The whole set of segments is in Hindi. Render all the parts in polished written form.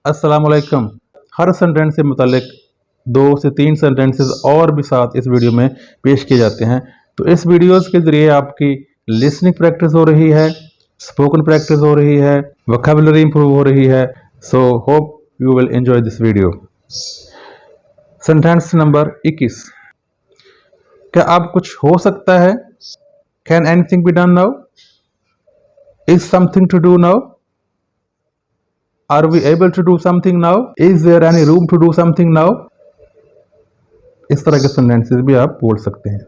अस्सलाम वालेकुम। हर सेंटेंस से मुतालिक 2 से 3 सेंटेंसेस और भी साथ इस वीडियो में पेश किए जाते हैं। तो इस वीडियोस के ज़रिए आपकी लिसनिंग प्रैक्टिस हो रही है, स्पोकन प्रैक्टिस हो रही है, वोकैबुलरी इंप्रूव हो रही है। So hope you will enjoy this video. Sentence number 21। क्या अब कुछ हो सकता है? Can anything be done now? Is something to do now? Are we able to do something now? Is there any room to do something now? इस तरह के सेंटेंसेस भी आप बोल सकते हैं।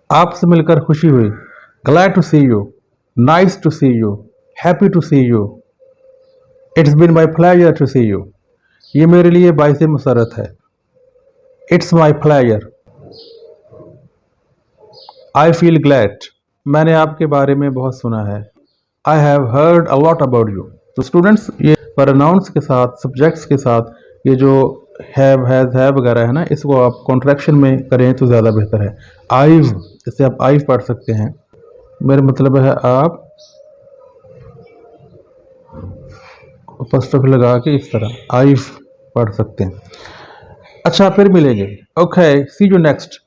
आपसे मिलकर खुशी हुई, glad to see you, nice to see you, happy to see you, it's been my pleasure to see you। ये मेरे लिए बाइसे मुसरत है। It's my pleasure। I feel glad। मैंने आपके बारे में बहुत सुना है। I have heard a lot about you। तो स्टूडेंट्स, ये प्रोनाउंस के साथ, सब्जेक्ट्स के साथ ये जो हैव, हैज, हैव वगैरह है ना, इसको आप कॉन्ट्रैक्शन में करें तो ज़्यादा बेहतर है। आइव, इसे आप आइव पढ़ सकते हैं। मेरा मतलब है आप अपॉस्ट्रोफी लगा के इस तरह आइव पढ़ सकते हैं। अच्छा, फिर मिलेंगे। Okay, see you next.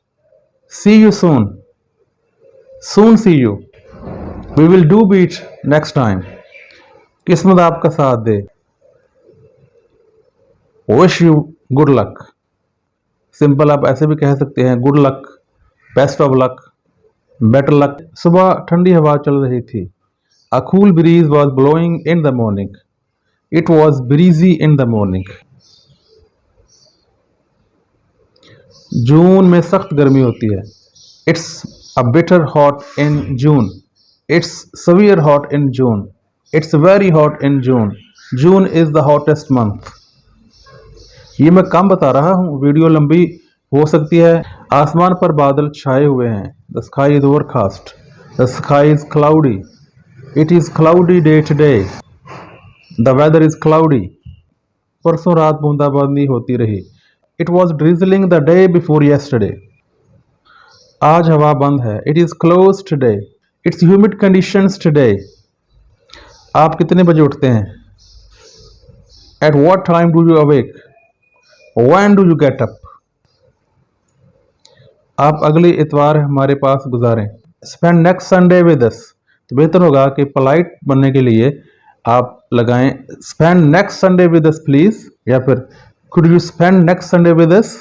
See you soon. Soon see you. We will do beat next time. किस्मत आपका साथ दे। Wish you good luck. Simple आप ऐसे भी कह सकते हैं, good luck, best of luck, better luck. सुबह ठंडी हवा चल रही थी। A cool breeze was blowing in the morning. It was breezy in the morning. जून में सख्त गर्मी होती है। It's a bitter hot in June. It's severe hot in June. It's very hot in June. June is the hottest month. ये मैं कम बता रहा हूँ, वीडियो लंबी हो सकती है। आसमान पर बादल छाए हुए हैं। The sky is overcast. The sky is cloudy. It is cloudy day today. The weather is cloudy. परसों रात बूंदाबांदी होती रही। It was drizzling the day before yesterday. आज हवा बंद है। It is close today. It's humid conditions today. आप कितने बजे उठते हैं? At what time do you awake? When do you get up? आप अगले इतवार हमारे पास गुजारें। स्पेंड नेक्स्ट संडे विद अस। तो बेहतर होगा कि पोलाइट बनने के लिए आप लगाएं spend next Sunday with us please, या फिर could you spend next Sunday with us,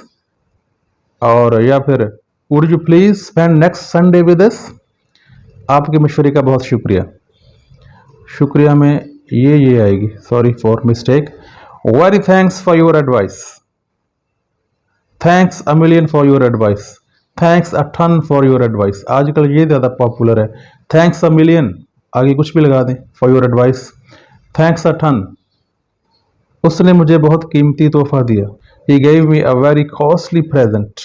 और या फिर would you please spend next Sunday with us. आपके मशवरे का बहुत शुक्रिया। शुक्रिया में ये आएगी, sorry for mistake. Very thanks for your advice. Thanks a million for your advice. Thanks a ton for your advice. आजकल ये ज़्यादा पॉपुलर है। थैंक्स अ मिलियन, आगे कुछ भी लगा दें, for your advice. Thanks a ton. उसने मुझे बहुत कीमती तोहफा दिया। He gave me a very costly present.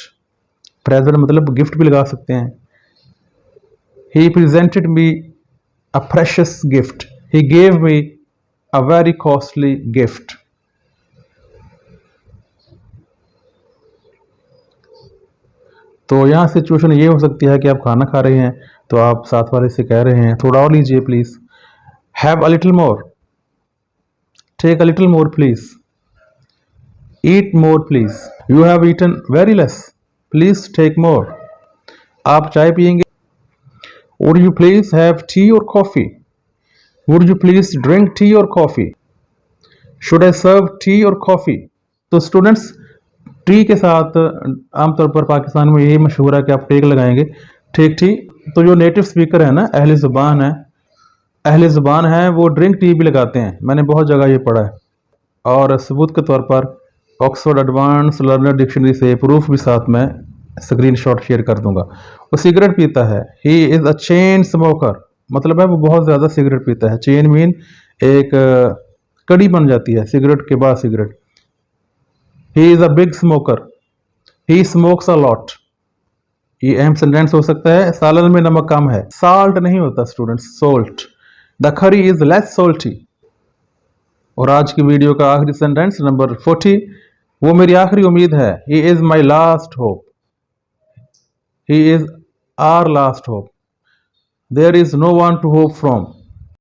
Present मतलब गिफ्ट भी लगा सकते हैं। He presented me a precious gift. He gave me a very costly gift। तो यहाँ सिचुएशन ये हो सकती है कि आप खाना खा रहे हैं तो आप साथ वाले से कह रहे हैं थोड़ा और लीजिए please. Have a little more. Take a little more please. Eat more please. You have eaten very less, please take more. आप चाय पियेंगे? Would you please have tea और coffee? Would you please drink tea or coffee? Should I serve tea or coffee? तो स्टूडेंट्स, टी के साथ आमतौर पर पाकिस्तान में यही मशहूर है कि आप टेक लगाएंगे, ठीक टी। तो जो नेटिव स्पीकर है ना, अहले ज़ुबान है, वो ड्रिंक टी भी लगाते हैं। मैंने बहुत जगह ये पढ़ा है, और सबूत के तौर पर ऑक्सफोर्ड एडवांस लर्नर डिक्शनरी से प्रूफ भी साथ में स्क्रीनशॉट शेयर कर दूंगा। वो सिगरेट पीता है। He is a chain smoker, मतलब है वो बहुत ज़्यादा सिगरेट पीता है। चेन मीन एक कड़ी बन जाती है सिगरेट के बाद cigarette. He is a big smoker. He smokes a lot. ये अहम सेंटेंस हो सकता है। सालन में नमक कम है। साल्ट नहीं होता students, salt. The curry is less salty. और आज की वीडियो का आखिरी सेंटेंस नंबर 40। वो मेरी आखिरी उम्मीद है। He is my last hope. He is our last hope. There is no one to hope from।